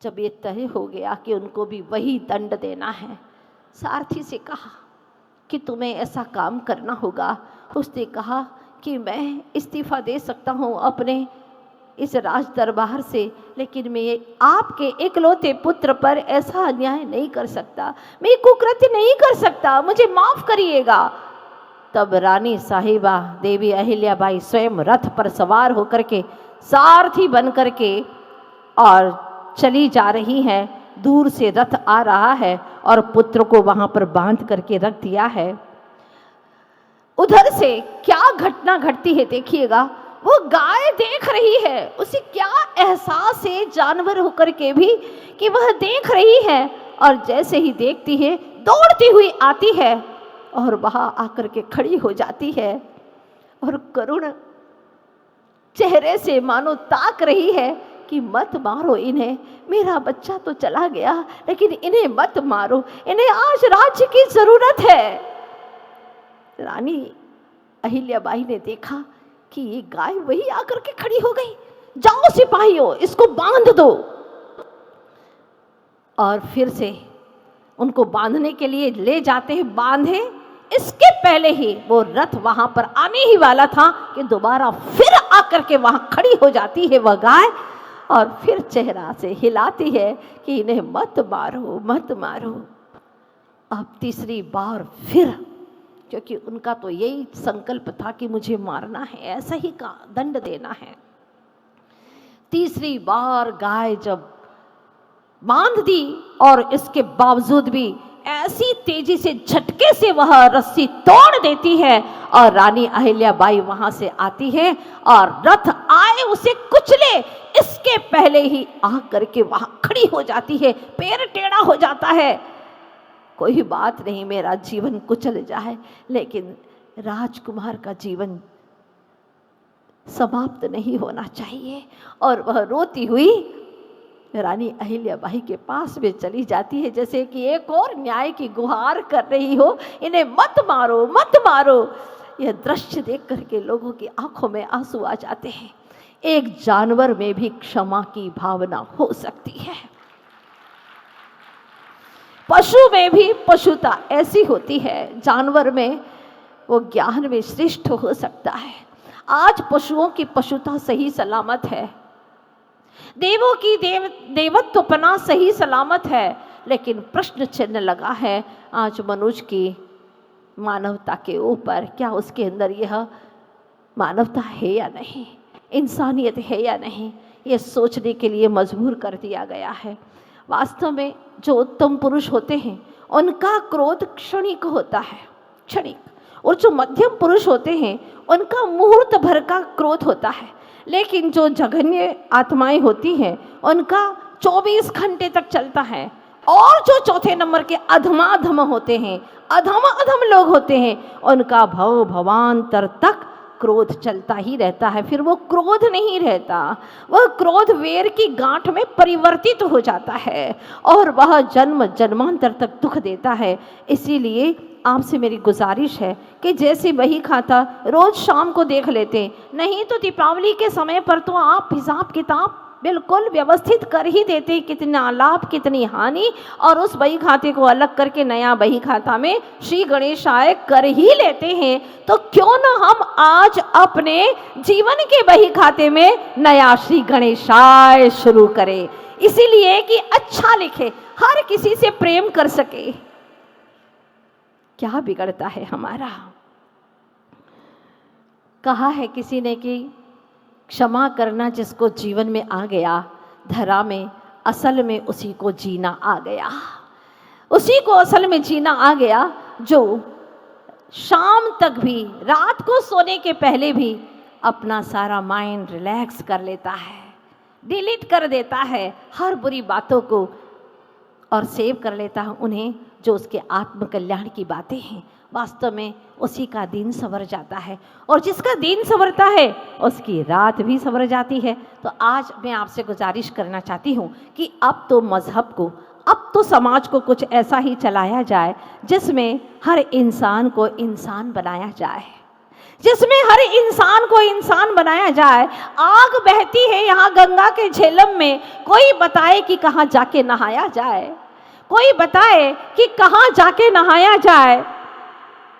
जब ये तय हो गया कि उनको भी वही दंड देना है, सारथी से कहा कि तुम्हें ऐसा काम करना होगा। उसने कहा कि मैं इस्तीफ़ा दे सकता हूँ अपने इस राज दरबार से, लेकिन मैं आपके इकलौते पुत्र पर ऐसा अन्याय नहीं कर सकता, मैं कुकृत्य नहीं कर सकता, मुझे माफ़ करिएगा। तब रानी साहिबा देवी अहिल्याबाई स्वयं रथ पर सवार होकर के सारथी बन करके और चली जा रही हैं। दूर से रथ आ रहा है और पुत्र को वहां पर बांध करके रख दिया है। उधर से क्या घटना घटती है देखिएगा। वो गाय देख रही है, उसे क्या एहसास है जानवर होकर के भी कि वह देख रही है, और जैसे ही देखती है दौड़ती हुई आती है और वहां आकर के खड़ी हो जाती है और करुण चेहरे से मानो ताक रही है कि मत मारो इन्हें, मेरा बच्चा तो चला गया लेकिन इन्हें मत मारो, इन्हें आज राज्य की जरूरत है। रानी अहिल्याबाई ने देखा कि ये गाय वही आकर के खड़ी हो गई। जाओ सिपाहियों, इसको बांध दो। और फिर से उनको बांधने के लिए ले जाते हैं। बांधे इसके पहले ही वो रथ वहां पर आने ही वाला था कि दोबारा फिर आकर के वहां खड़ी हो जाती है वह गाय और फिर चेहरा से हिलाती है कि इन्हें मत मारो, मत मारो। अब तीसरी बार फिर, क्योंकि उनका तो यही संकल्प था कि मुझे मारना है, ऐसा ही का दंड देना है। तीसरी बार गाय जब बांध दी और इसके बावजूद भी ऐसी तेजी से झटके से वह रस्सी तोड़ देती है और रानी अहिल्याबाई वहां से आती है और रथ आए उसे कुचले इसके पहले ही आकर के वहां खड़ी हो जाती है। पैर टेढ़ा हो जाता है। कोई बात नहीं, मेरा जीवन कुचल जाए, लेकिन राजकुमार का जीवन समाप्त नहीं होना चाहिए। और वह रोती हुई रानी अहिल्याबाई के पास में चली जाती है, जैसे कि एक और न्याय की गुहार कर रही हो, इन्हें मत मारो, मत मारो। यह दृश्य देख करके लोगों की आंखों में आंसू आ जाते हैं। एक जानवर में भी क्षमा की भावना हो सकती है, पशु में भी पशुता ऐसी होती है, जानवर में वो ज्ञान में श्रेष्ठ हो सकता है। आज पशुओं की पशुता सही सलामत है, देवों की देवत्वपना सही सलामत है, लेकिन प्रश्न चिन्ह लगा है आज मनुष्य की मानवता के ऊपर। क्या उसके अंदर यह मानवता है या नहीं, इंसानियत है या नहीं, ये सोचने के लिए मजबूर कर दिया गया है। वास्तव में जो उत्तम पुरुष होते हैं उनका क्रोध क्षणिक होता है, क्षणिक, और जो मध्यम पुरुष होते हैं उनका मुहूर्त भर का क्रोध होता है। लेकिन जो जघन्य आत्माएं होती हैं उनका 24 घंटे तक चलता है। और जो चौथे नंबर के अधमाधम होते हैं, अधम लोग होते हैं, उनका भव भवांतर तक क्रोध चलता ही रहता है। फिर वो क्रोध नहीं रहता, वह क्रोध वेर की गांठ में परिवर्तित हो जाता है और वह जन्म जन्मांतर तक दुख देता है। इसीलिए आपसे मेरी गुजारिश है कि जैसे वही खाता रोज शाम को देख लेते, नहीं तो दीपावली के समय पर तो आप हिसाब किताब बिल्कुल व्यवस्थित कर ही देते, कितना लाभ कितनी हानि, और उस बही खाते को अलग करके नया बही खाता में श्री गणेशाय कर ही लेते हैं। तो क्यों ना हम आज अपने जीवन के बही खाते में नया श्री गणेशाय शुरू करें, इसीलिए कि अच्छा लिखे, हर किसी से प्रेम कर सके। क्या बिगड़ता है हमारा। कहा है किसी ने कि क्षमा करना जिसको जीवन में आ गया, धरा में असल में उसी को जीना आ गया, उसी को असल में जीना आ गया, जो शाम तक भी, रात को सोने के पहले भी अपना सारा माइंड रिलैक्स कर लेता है, डिलीट कर देता है हर बुरी बातों को और सेव कर लेता है उन्हें जो उसके आत्म कल्याण की बातें हैं। वास्तव में उसी का दिन संवर जाता है, और जिसका दिन संवरता है उसकी रात भी संवर जाती है। तो आज मैं आपसे गुजारिश करना चाहती हूँ कि अब तो मजहब को, अब तो समाज को कुछ ऐसा ही चलाया जाए जिसमें हर इंसान को इंसान बनाया जाए, जिसमें हर इंसान को इंसान बनाया जाए। आग बहती है यहाँ गंगा के झेलम में, कोई बताए कि कहाँ जाके नहाया जाए, कोई बताए कि कहाँ जाके नहाया जाए।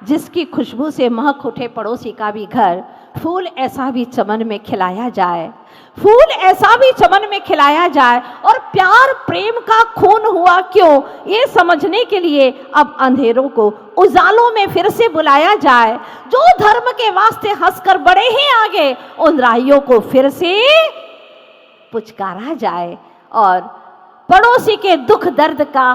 जिसकी खुशबू से महक उठे पड़ोसी का भी घर, फूल ऐसा भी चमन में खिलाया जाए, फूल ऐसा भी चमन में खिलाया जाए। और प्यार प्रेम का खून हुआ क्यों, ये समझने के लिए अब अंधेरों को उजालों में फिर से बुलाया जाए। जो धर्म के वास्ते हंसकर बढ़े हैं आगे, उन राहियों को फिर से पुचकारा जाए। और पड़ोसी के दुख दर्द का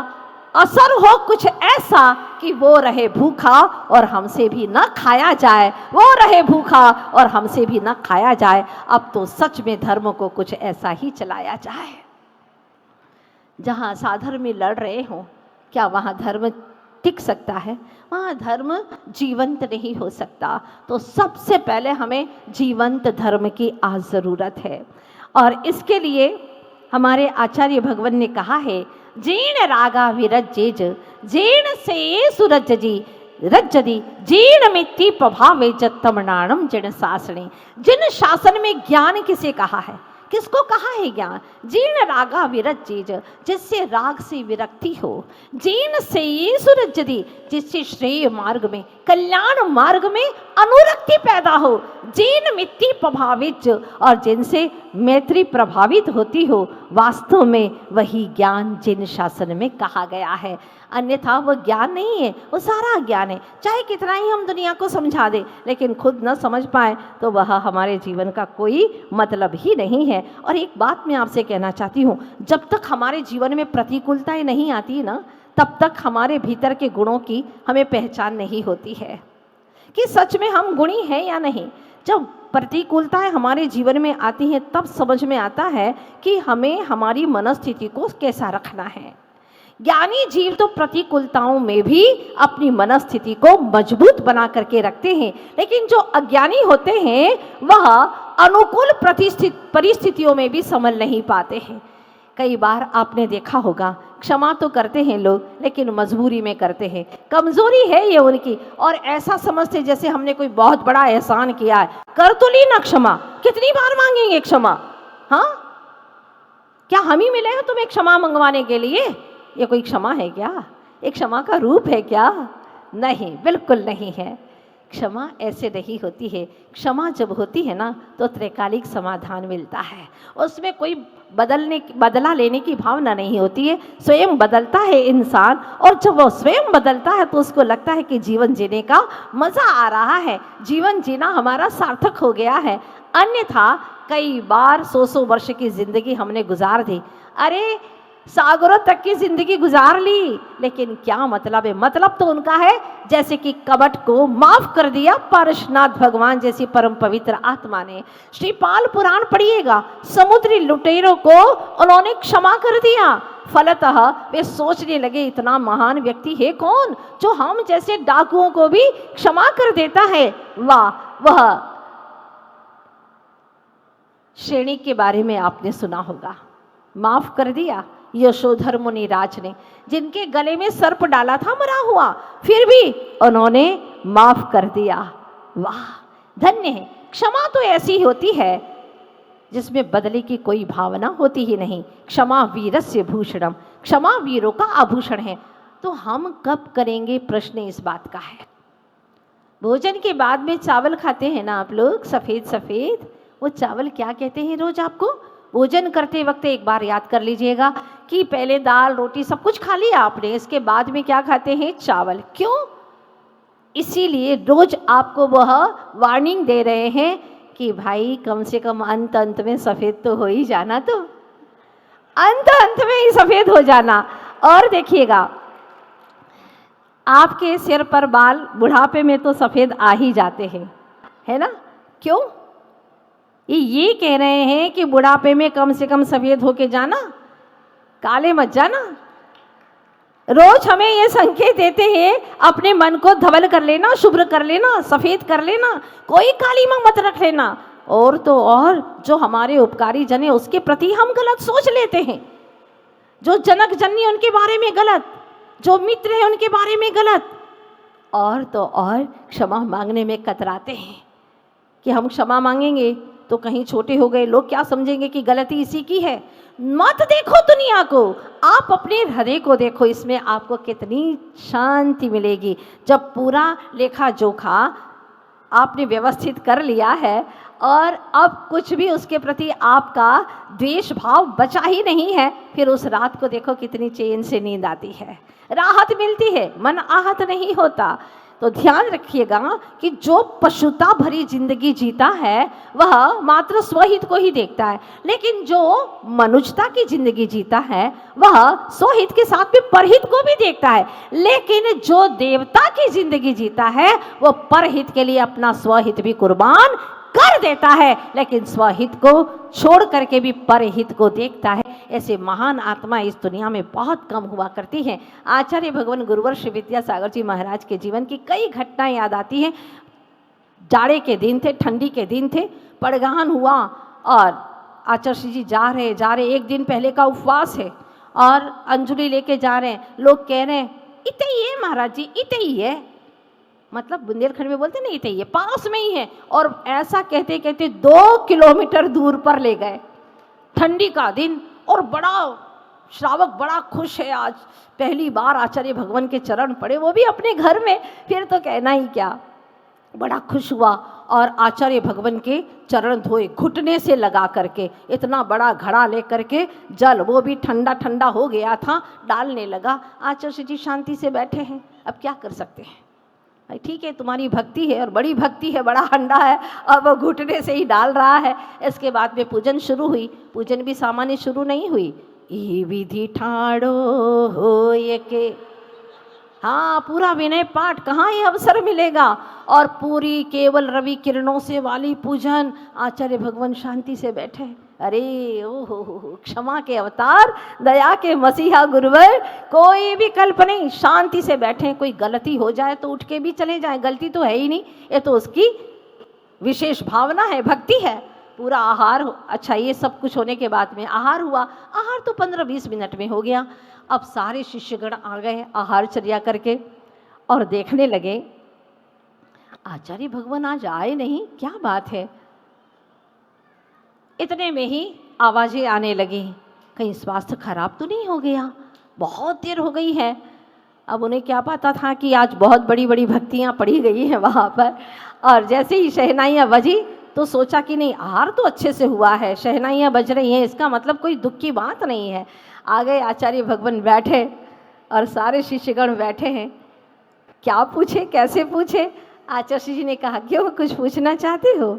असर हो कुछ ऐसा कि वो रहे भूखा और हमसे भी न खाया जाए, वो रहे भूखा और हमसे भी न खाया जाए। अब तो सच में धर्म को कुछ ऐसा ही चलाया जाए। जहाँ साधर्मी लड़ रहे हों, क्या वहाँ धर्म टिक सकता है? वहाँ धर्म जीवंत नहीं हो सकता। तो सबसे पहले हमें जीवंत धर्म की आज ज़रूरत है। और इसके लिए हमारे आचार्य भगवान ने कहा है, जीर्ण रागा विरजेज जीर्ण से सुरजजी रज्जदी जीर्ण मित्ति प्रभावे जत्तमनाणम जिन शासने। जिन शासन में ज्ञान किसे कहा है, किसको कहा है ज्ञान? जीर्ण रागा विरजेज, जिससे राग से विरक्ति हो। जीर्ण से सुरजदी, जिससे श्रेय मार्ग में कल्याण मार्ग में अनुरक्ति पैदा हो। जीर्ण मित्ति प्रभावित, और जिनसे मैत्री प्रभावित होती हो। वास्तव में वही ज्ञान जिन शासन में कहा गया है। अन्यथा वो ज्ञान नहीं है, वो सारा ज्ञान है। चाहे कितना ही हम दुनिया को समझा दें, लेकिन खुद न समझ पाए तो वह हमारे जीवन का कोई मतलब ही नहीं है। और एक बात मैं आपसे कहना चाहती हूँ, जब तक हमारे जीवन में प्रतिकूलताएं नहीं आती ना, तब तक हमारे भीतर के गुणों की हमें पहचान नहीं होती है कि सच में हम गुणी हैं या नहीं। जब प्रतिकूलताएं हमारे जीवन में आती हैं, तब समझ में आता है कि हमें हमारी मनस्थिति को कैसा रखना है। ज्ञानी जीव तो प्रतिकूलताओं में भी अपनी मनस्थिति को मजबूत बना करके रखते हैं, लेकिन जो अज्ञानी होते हैं वह अनुकूल परिस्थितियों में भी संभल नहीं पाते हैं। कई बार आपने देखा होगा, क्षमा तो करते हैं लोग, लेकिन मजबूरी में करते हैं। कमजोरी है ये उनकी, और ऐसा समझते जैसे हमने कोई बहुत बड़ा एहसान किया है। कर तो ली ना क्षमा, कितनी बार मांगेंगे क्षमा? हाँ, क्या हम ही मिले हैं तुम्हें क्षमा मंगवाने के लिए? ये कोई क्षमा है क्या? एक क्षमा का रूप है क्या? नहीं, बिल्कुल नहीं है। क्षमा ऐसे नहीं होती है। क्षमा जब होती है ना, तो त्रैकालिक समाधान मिलता है। उसमें कोई बदला लेने की भावना नहीं होती है। स्वयं बदलता है इंसान, और जब वो स्वयं बदलता है तो उसको लगता है कि जीवन जीने का मज़ा आ रहा है, जीवन जीना हमारा सार्थक हो गया है। अन्यथा कई बार 100 वर्ष की ज़िंदगी हमने गुजार दी, अरे सागरों तक की जिंदगी गुजार ली, लेकिन क्या मतलब है? मतलब तो उनका है जैसे कि कपट को माफ कर दिया पारशनाथ भगवान जैसी परम पवित्र आत्मा ने। श्रीपाल पुराण पढ़िएगा, समुद्री लुटेरों को उन्होंने क्षमा कर दिया। फलतः वे सोचने लगे, इतना महान व्यक्ति है कौन जो हम जैसे डाकुओं को भी क्षमा कर देता है। वाह, वह श्रेणी के बारे में आपने सुना होगा, माफ कर दिया यशोधर मुनि राज ने, जिनके गले में सर्प डाला था मरा हुआ, फिर भी उन्होंने माफ कर दिया। वाह, धन्य है। क्षमा तो ऐसी होती है जिसमें बदले की कोई भावना होती ही नहीं। क्षमा वीरस्य भूषणम, क्षमा वीरों का आभूषण है। तो हम कब करेंगे, प्रश्न इस बात का है। भोजन के बाद में चावल खाते हैं ना आप लोग, सफेद सफेद, वो चावल क्या कहते हैं? रोज आपको भोजन करते वक्त एक बार याद कर लीजिएगा कि पहले दाल रोटी सब कुछ खा लिया आपने, इसके बाद में क्या खाते हैं? चावल। क्यों? इसीलिए रोज आपको वह वार्निंग दे रहे हैं कि भाई कम से कम अंत में सफ़ेद तो हो ही जाना, तो अंत में ही सफ़ेद हो जाना। और देखिएगा, आपके सिर पर बाल बुढ़ापे में तो सफ़ेद आ ही जाते हैं, है ना? क्यों? ये कह रहे हैं कि बुढ़ापे में कम से कम सफ़ेद होके जाना, काले मत जाना। रोज हमें ये संकेत देते हैं, अपने मन को धवल कर लेना, शुभ्र कर लेना, सफ़ेद कर लेना, कोई कालीमा मत रख लेना। और तो और जो हमारे उपकारी जन है उसके प्रति हम गलत सोच लेते हैं। जो जनक जननी उनके बारे में गलत, जो मित्र है उनके बारे में गलत, और तो और क्षमा मांगने में कतराते हैं कि हम क्षमा मांगेंगे तो कहीं छोटे हो गए, लोग क्या समझेंगे कि गलती इसी की है। मत देखो दुनिया को, आप अपने हृदय को देखो, इसमें आपको कितनी शांति मिलेगी। जब पूरा लेखा जोखा आपने व्यवस्थित कर लिया है और अब कुछ भी उसके प्रति आपका द्वेष भाव बचा ही नहीं है, फिर उस रात को देखो कितनी चैन से नींद आती है, राहत मिलती है, मन आहत नहीं होता। तो ध्यान रखिएगा कि जो पशुता भरी जिंदगी जीता है वह मात्र स्वहित को ही देखता है, लेकिन जो मनुष्यता की जिंदगी जीता है वह स्वहित के साथ में परहित को भी देखता है। लेकिन जो देवता की जिंदगी जीता है वो परहित के लिए अपना स्वहित भी कुर्बान कर देता है, लेकिन स्वहित को छोड़ करके भी परहित को देखता है। ऐसे महान आत्मा इस दुनिया में बहुत कम हुआ करती हैं। आचार्य भगवान गुरुवर श्री विद्यासागर जी महाराज के जीवन की कई घटनाएं याद आती हैं। जाड़े के दिन थे, ठंडी के दिन थे, पड़गान हुआ और आचार्य जी जा रहे, एक दिन पहले का उपवास है और अंजलि लेके जा रहे हैं। लोग कह रहे हैं इतने ही है महाराज जी, इतने ही है, मतलब बुंदेलखंड में बोलते नहीं थे, ये पास में ही है। और ऐसा कहते कहते 2 किलोमीटर दूर पर ले गए। ठंडी का दिन और बड़ा श्रावक बड़ा खुश है, आज पहली बार आचार्य भगवान के चरण पड़े, वो भी अपने घर में, फिर तो कहना ही क्या, बड़ा खुश हुआ और आचार्य भगवान के चरण धोए घुटने से लगा करके। इतना बड़ा घड़ा ले करके जल, वो भी ठंडा ठंडा हो गया था, डालने लगा। आचार्य जी शांति से बैठे हैं, अब क्या कर सकते हैं भाई, ठीक है तुम्हारी भक्ति है और बड़ी भक्ति है, बड़ा हंडा है, अब वो घुटने से ही डाल रहा है। इसके बाद में पूजन शुरू हुई। पूजन भी सामान्य शुरू नहीं हुई। ई विधि ठाड़ो हो ये के, हाँ पूरा विनय पाठ, कहाँ ये अवसर मिलेगा। और पूरी केवल रवि किरणों से वाली पूजन, आचार्य भगवान शांति से बैठे। अरे ओ हो, क्षमा के अवतार, दया के मसीहा गुरुवर, कोई विकल्प नहीं, शांति से बैठे। कोई गलती हो जाए तो उठ के भी चले जाए, गलती तो है ही नहीं, ये तो उसकी विशेष भावना है, भक्ति है। पूरा आहार, अच्छा ये सब कुछ होने के बाद में आहार हुआ। आहार तो 15-20 मिनट में हो गया। अब सारे शिष्यगण आ गए आहार चर्या करके और देखने लगे आचार्य भगवान आज आए नहीं, क्या बात है। इतने में ही आवाज़ें आने लगी, कहीं स्वास्थ्य खराब तो नहीं हो गया, बहुत देर हो गई है। अब उन्हें क्या पता था कि आज बहुत बड़ी बड़ी भक्तियाँ पढ़ी गई हैं वहाँ पर। और जैसे ही शहनाइयाँ बजी तो सोचा कि नहीं, आहार तो अच्छे से हुआ है, शहनाइयाँ बज रही हैं, इसका मतलब कोई दुख की बात नहीं है। आ गए आचार्य भगवान, बैठे और सारे शिष्यगण बैठे हैं। क्या पूछे, कैसे पूछे। आचार्य जी ने कहा क्यों, कुछ पूछना चाहते हो।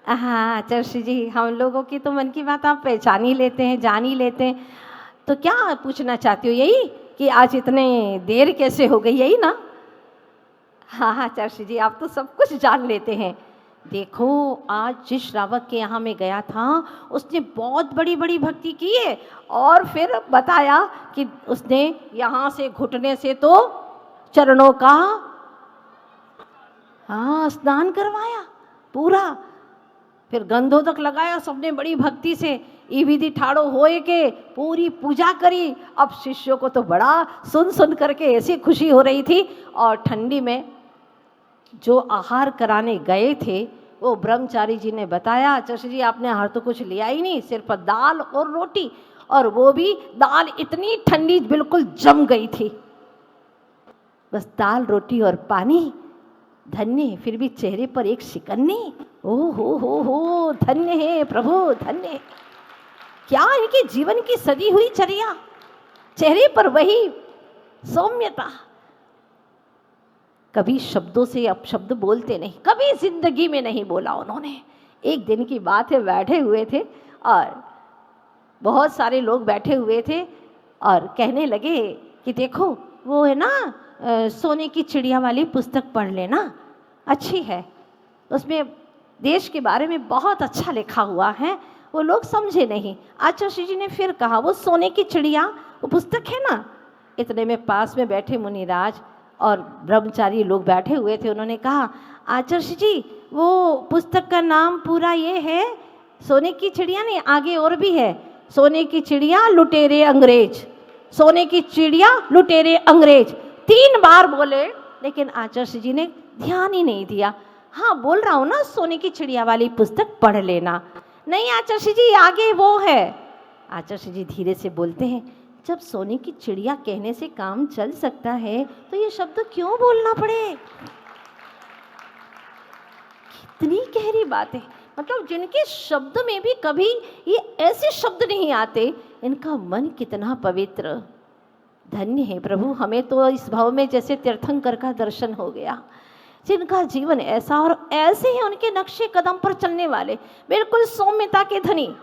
हाँ आचार्य जी, हम लोगों की तो मन की बात आप पहचान ही लेते हैं, जान ही लेते हैं, तो क्या पूछना चाहते हो, यही कि आज इतने देर कैसे हो गई, यही ना। हाँ आचार्य जी, आप तो सब कुछ जान लेते हैं। देखो आज जिस श्रावक के यहाँ मैं गया था उसने बहुत बड़ी बड़ी भक्ति की है, और फिर बताया कि उसने यहाँ से घुटने से तो चरणों का हाँ स्नान करवाया पूरा, फिर गंधोदक लगाया सबने बड़ी भक्ति से, ई विधि ठाड़ो होए के पूरी पूजा करी। अब शिष्यों को तो बड़ा सुन सुन करके ऐसी खुशी हो रही थी। और ठंडी में जो आहार कराने गए थे वो ब्रह्मचारी जी ने बताया, आचार्य जी आपने आहार तो कुछ लिया ही नहीं, सिर्फ दाल और रोटी, और वो भी दाल इतनी ठंडी बिल्कुल जम गई थी, बस दाल रोटी और पानी। धन्य, फिर भी चेहरे पर एक शिकन्नी। ओ हो धन्य है प्रभु, धन्य। क्या इनके जीवन की सदी हुई चर्या, चेहरे पर वही सौम्यता। कभी शब्दों से अपशब्द बोलते नहीं, कभी जिंदगी में नहीं बोला उन्होंने। एक दिन की बात है, बैठे हुए थे और बहुत सारे लोग बैठे हुए थे और कहने लगे कि देखो वो है ना सोने की चिड़िया वाली पुस्तक पढ़ लेना, अच्छी है, उसमें देश के बारे में बहुत अच्छा लिखा हुआ है। वो लोग समझे नहीं। आचार्य जी ने फिर कहा वो सोने की चिड़िया वो पुस्तक है ना। इतने में पास में बैठे मुनिराज और ब्रह्मचारी लोग बैठे हुए थे, उन्होंने कहा आचार्य जी वो पुस्तक का नाम पूरा ये है, सोने की चिड़िया नहीं, आगे और भी है, सोने की चिड़िया लुटेरे अंग्रेज, सोने की चिड़िया लुटेरे अंग्रेज। 3 बार बोले लेकिन आचार्य जी ने ध्यान ही नहीं दिया। हाँ, बोल रहा हूँ ना, सोने की चिड़िया वाली पुस्तक पढ़ लेना। नहीं आचार्य जी, आगे वो है। आचार्य जी धीरे से बोलते हैं, जब सोने की चिड़िया कहने से काम चल सकता है तो ये शब्द क्यों बोलना पड़े। कितनी गहरी बात है। मतलब जिनके शब्द में भी कभी ये ऐसे शब्द नहीं आते, इनका मन कितना पवित्र। धन्य है प्रभु, हमें तो इस भाव में जैसे तीर्थंकर का दर्शन हो गया, जिनका जीवन ऐसा, और ऐसे ही उनके नक्शे कदम पर चलने वाले बिल्कुल सौम्यता के धनी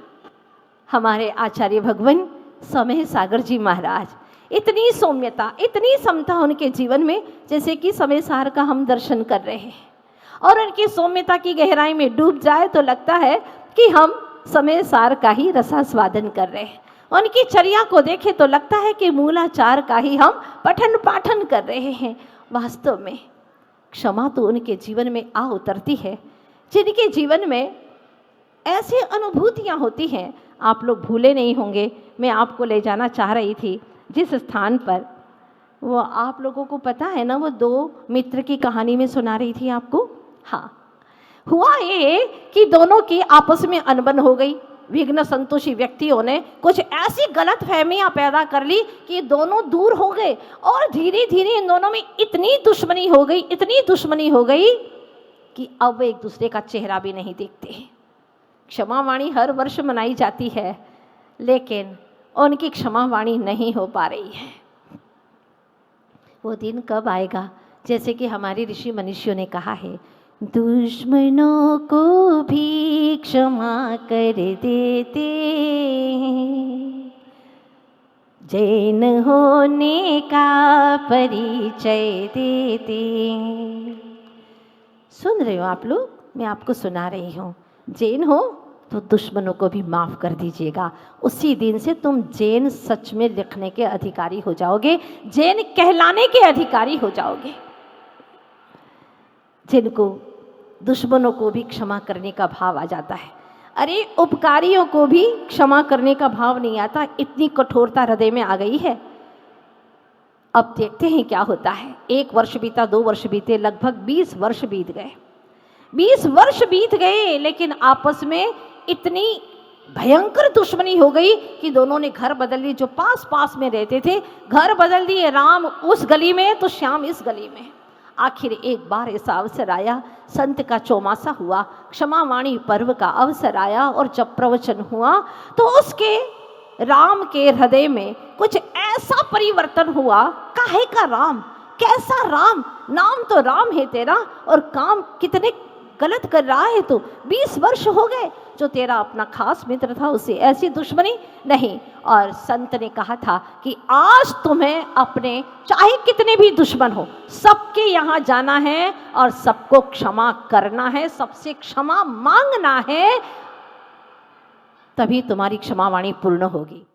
हमारे आचार्य भगवान समय सागर जी महाराज। इतनी सौम्यता, इतनी समता उनके जीवन में, जैसे कि समय सार का हम दर्शन कर रहे हैं। और उनकी सौम्यता की गहराई में डूब जाए तो लगता है कि हम समय सार का ही रसास्वादन कर रहे हैं। उनकी चर्या को देखें तो लगता है कि मूलाचार का ही हम पठन पाठन कर रहे हैं। वास्तव में क्षमा तो उनके जीवन में आ उतरती है, जिनके जीवन में ऐसी अनुभूतियाँ होती हैं, आप लोग भूले नहीं होंगे। मैं आपको ले जाना चाह रही थी जिस स्थान पर, वो आप लोगों को पता है ना, वो दो मित्र की कहानी में सुना रही थी आपको। हाँ, हुआ ये कि दोनों की आपस में अनबन हो गई। विघ्न संतोषी व्यक्तियों ने कुछ ऐसी गलत फहमियाँ पैदा कर ली कि दोनों दूर हो गए, और धीरे धीरे इन दोनों में इतनी दुश्मनी हो गई, इतनी दुश्मनी हो गई कि अब एक दूसरे का चेहरा भी नहीं देखते। क्षमा वाणी हर वर्ष मनाई जाती है, लेकिन उनकी क्षमा वाणी नहीं हो पा रही है। वो दिन कब आएगा, जैसे कि हमारे ऋषि मनीषियों ने कहा है, दुश्मनों को भी क्षमा कर देते, जैन होने का परिचय देते। सुन रहे हो आप लोग, मैं आपको सुना रही हूँ। जैन हो तो दुश्मनों को भी माफ़ कर दीजिएगा। उसी दिन से तुम जैन सच में लिखने के अधिकारी हो जाओगे, जैन कहलाने के अधिकारी हो जाओगे। जिनको दुश्मनों को भी क्षमा करने का भाव आ जाता है, अरे उपकारियों को भी क्षमा करने का भाव नहीं आता, इतनी कठोरता हृदय में आ गई है। अब देखते हैं क्या होता है। 1 वर्ष बीता, 2 वर्ष बीते, लगभग 20 वर्ष बीत गए। 20 वर्ष बीत गए, लेकिन आपस में इतनी भयंकर दुश्मनी हो गई कि दोनों ने घर बदल ली। जो पास पास में रहते थे, घर बदल दिए। राम उस गली में तो श्याम इस गली में। आखिर एक बार ऐसा अवसर आया, संत का चौमासा हुआ, क्षमावाणी पर्व का अवसर आया, और जब प्रवचन हुआ तो उसके राम के हृदय में कुछ ऐसा परिवर्तन हुआ। काहे का राम, कैसा राम, नाम तो राम है तेरा, और काम कितने गलत कर रहा है तू। 20 वर्ष हो गए, जो तेरा अपना खास मित्र था उससे ऐसी दुश्मनी नहीं। और संत ने कहा था कि आज तुम्हें अपने चाहे कितने भी दुश्मन हो, सबके यहाँ जाना है और सबको क्षमा करना है, सबसे क्षमा मांगना है, तभी तुम्हारी क्षमावाणी पूर्ण होगी।